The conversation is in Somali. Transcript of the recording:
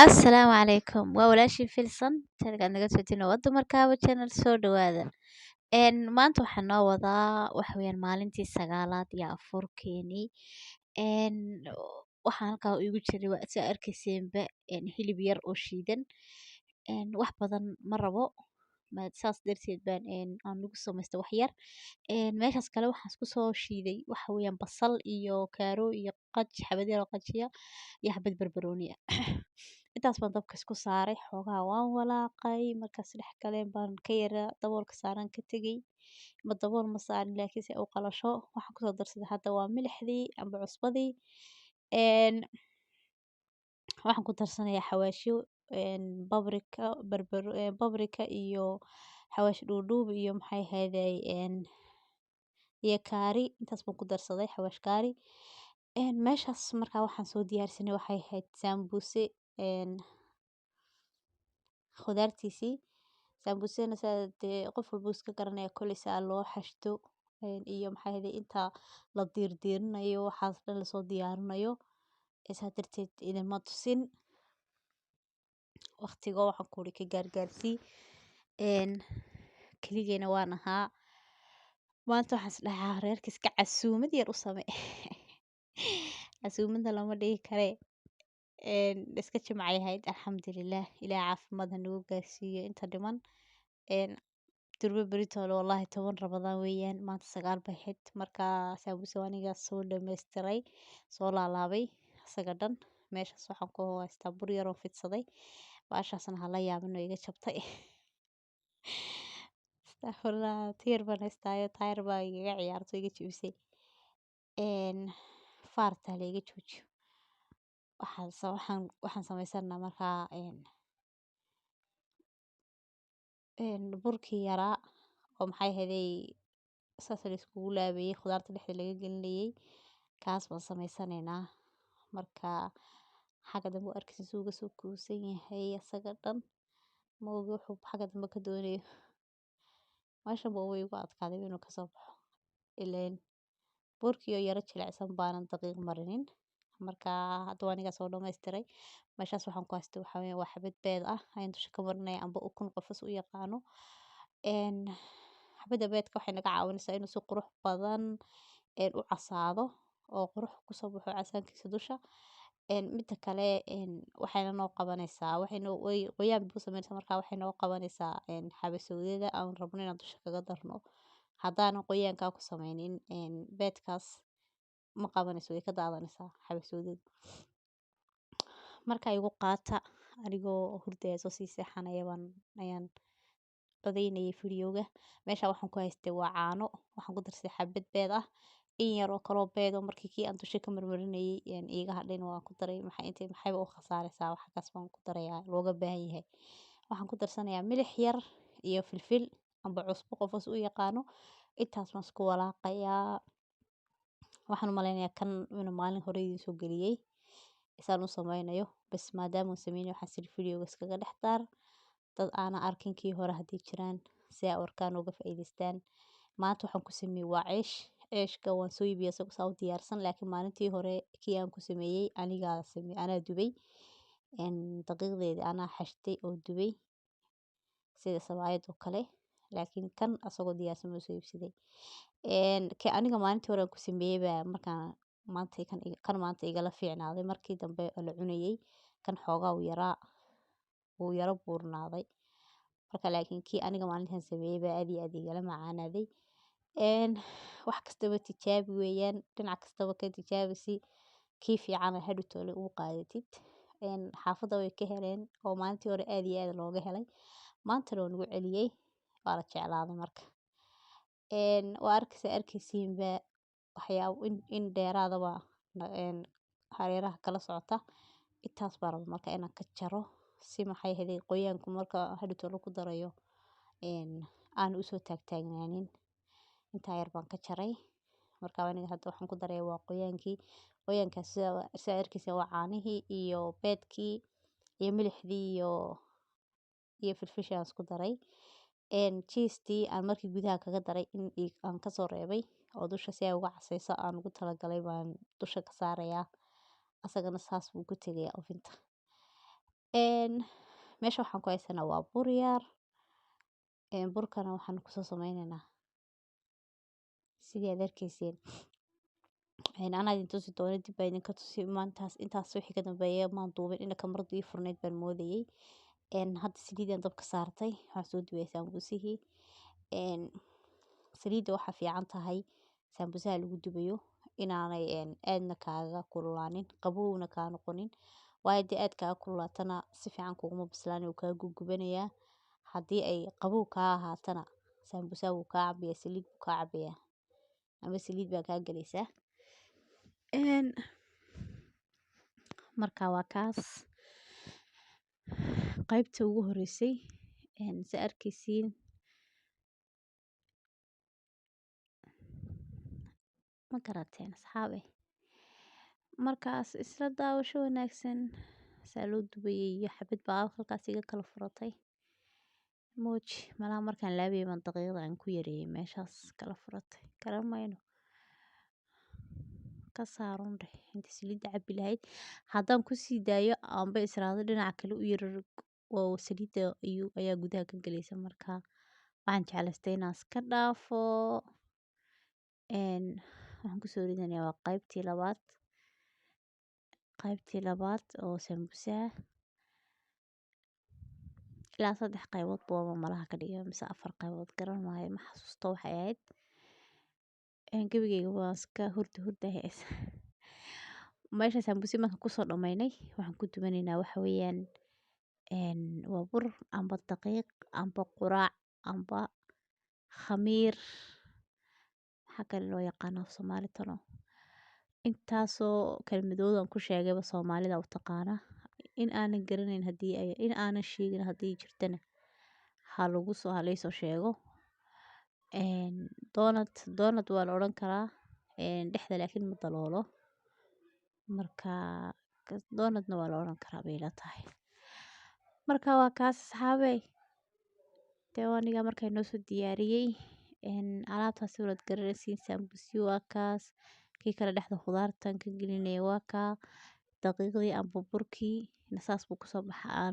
Assalaamu calaykum. Waa walaashii Filsan. Telegaad naga soo tino waddo markaaba channel soo dhawaada. Maanta waxaan noo wadaa waxa weeyaan maalintii sagaalaad iyo afurkeeni. Een waxaan halkaa igu jiray waa si arkayseenba hilib yar oo shiidan. Wax badan ma rabo. Ma saas darteed baan aan lagu samaysto wax yar. Meeshaas kale waxaan isku soo shiiday waxa weeyaan basal iyo kaaro iyo qaj xabad yar oo qajiya iyo xabad barbarooni ah. Intaas baan dabka isku saaray xoogaa waan walaaqay markaas dhex galeen baan ka yara daboolka saaran ka tegay ma dabool ma saarin laakiin si ay u qalasho waxaan kusoo darsaday hadda waa milixdii amba cusbadii waxaan ku darsanayaa xawaashyo babrika iyo xawaash dhuudhuub iyo maxay ahayday iyo kaari intaas baan ku darsaday xawaash kaari meeshaas markaa waxaan soo diyaarsanay waxay ahayd saambuse khudaartiisii saambusena dee qof walba iska garanaya koley saa loo xashto iyo maxay ahayday inta la diirdiirinayo waxaas dhan lasoo diyaarinayo saa darteed idinma tusin waqtiga waxaan ku uri ka gaargaarsii keligeena waan ahaa maanta waxaan isdhahaa reerka iska casuumad yar u samee casuumada lama dhihi kare iska jimcay ahayd alxamdulillaah ilaahay caafimaad ha nagu gaarsiiyo inta dhiman durba beritoole wallaahi 10 Ramadaan weeyaan maanta 9 bay ahayd markaa saambuse anigaa soo dhammaystiray soo laalaabay isaga dhan meeshaas waxaan ku haystaa bur yar oo fidsaday baashaasna hala yaabin oo iga jabtay astaghfirullah tiyar baan haystaayo taayar baa igaga ciyaarto iga jabisay faarta la iga joojiyo waxaan samaysanaa markaa burkii yaraa oo maxay ahayday saas la iskugu laabayay khudaarta dhexda laga gelinayay kaas baan samaysanaynaa markaa xagga dambe u arkaysa suu uga soo kuusan yahay isaga dhan ma ogi wuxuu xagga dambe ka doonayo meeshan buu igu adkaaday inuu kasoo baxo ileen burkii oo yara jilicsan baanan daqiiq marinin markaa hadda waa anigaa soo dhammaystiray meeshaas waxaan ku haystay waxaa weeye waa xabad beed ah ayaan dusha ka marinaya amba ukun qofas u yaqaano xabadda beedka waxay naga caawinaysaa inuu si qurux badan u casaado oo qurux kusoo baxo casaankiisa dusha midda kale waxayna noo qabanaysaa qoyaan buu sameynaysaa markaa waxay noo qabanaysaa xabasowdada aan rabno inaan dusha kaga darno haddaanan qoyaankaa ku sameynin beedkaas ma qabanayso way ka daadanaysaa xabasowdada markaa igu qaata anigoo hurdaya soo sii seexanaya ayaan codeynayay fiidiyowga meesha waxaan ku haystay waa caano waxaan ku darsaday xabad beed ah in yar oo kaloo beed oo markii kii aan dusha ka marmarinayay iiga hadhayn waan ku daray maxayba u khasaaraysaa waxaas baan ku darayaa looga baahan yahay waxaan ku darsanayaa milix yar iyo filfil amba cusbo qofas u yaqaano intaas baan isku walaaqayaa waxaan u malaynayaa kan inuu maalin hore idiin soo geliyay isaan u sameynayo bas maadaama uu sameynayo waxaan siri fiidiyowga iskaga dhex daar dad aanan arkin kii hore haddii jiraan si ay warkaan uga faa'iidaystaan maanta waxaan ku sameeyey waa ceeshka waan soo iibiyay isagu saa u diyaarsan laakiin maalintii hore kii aan ku sameeyey anaa dubay daqiiqdeedii anaa xashtay oo dubay sida sabaayad oo kale laakiin kan asagoo diyaarsan ma soo iibsaday aniga maalintii hore aan ku sameeyey baa markaan maanta igala fiicnaaday markii dambe la cunayay kan xoogaa wuu yara buurnaaday marka laakiin kii aniga maalintan sameeyey baa aad iyo aad igala macaanaaday wax kastaba tijaabi weeyaan dhinac kastaba ka tijaabi si kii fiican hadhow toole ugu qaadatid xaafadda way ka heleen oo maalintii hore aad iyo aad looga helay maantana waa nagu celiyey waa la jeclaaday marka waa arkaysiinba waxyaabo in dheeraadaba hareeraha kala socota intaas baa raba marka inaan ka jaro si maxay ahayday qoyaanku marka hadhow toole ku darayo aan usoo taagtaagnaanin intaa yar baan ka jaray marka aniga hadda waxaan ku daraya waa qoyaankaas sidaa arkaysa waa caanihii iyo beedkii iyo milixdii iyo filfishii aan isku daray cheestii aan markii gudaha kaga daray in aan kasoo reebay oo dusha si ay uga casayso aan ugu talagalay baan dusha ka saarayaa asagana saas buu ku tegayaa ofinta een meesha waxaan ku haysanaa waa bur yar, burkana waxaan kusoo sameynaynaa sidii aad arkayseen. Anaa idin tusi doona dib baa idinka tusi maantaas intaas wixii ka dambeeya maan duubin ina kamaradu ii furnayd baan moodayay. Hadda saliidaan dabka saartay waxaan soo dubayay saambusihii. Saliidda waxaa fiican tahay saambusaha lagu dubayo inaanay aadna kaaga kululaanin qabowna kaa noqonin, waayo haddii aad kaaga kululaatana si fiican kuguma bislaan wuu kaa gubanayaa. Haddii ay qabow kaa ahaatana saambusaha wuu kaa cabayaa, saliid buu kaa cabayaa ama saliid baa kaa galaysaa. Marka waa kaas qaybta ugu horeysay si arkaysiin ma garateen asxaabe. Markaas isla daawasho wanaagsan saa loo dubayay iyo xabad baa halkaas iga kala furatay mooji malaha markaan laabayay baan daqiiqda aan ku yareeyay meeshaas kala furatay garan mayno ka saarun dheh inta saliidda cabbi lahayd haddaan ku sii daayo aanba israado dhinaca kale u yar oo saliidda ayaa gudaha ka galaysa. Markaa waxaan jeclaystay inaan iska dhaafo. Waxaan kusoo ridanayaa waa qaybtii labaad oo saambusaha ilaa 3 qaybood booba malaha ka dhigay mise 4 qaybood garan maayo ma xasuusto waxay ahayd. Gebigayga waa iska hurda heesa. Meesha saambusi markaan kusoo dhammaynay waxaan ku dubanaynaa waxa weeyaan waa bur amba daqiiq amba quraac amba khamiir maxaa kale loo yaqaano af Soomaali tano intaasoo kelmadooda aan ku sheegayba Soomaalida u taqaana in aanan garanayn in aanan sheegin haddii jirtana ha laysoo sheego. Doonad waa la odhan karaa dhexda laakiin ma daloolo marka doonadna waa la odhan karaa bay ila tahay. Marka waa kaas asxaabey dee aniga markaa inoo soo diyaariyey alaabtaas walaad garanaysiin saambusi waa kaas kii kale dhexda khudaartan ka gelinaya waa kaa daqiiqdii amba burkii saas buu kusoo baxaa.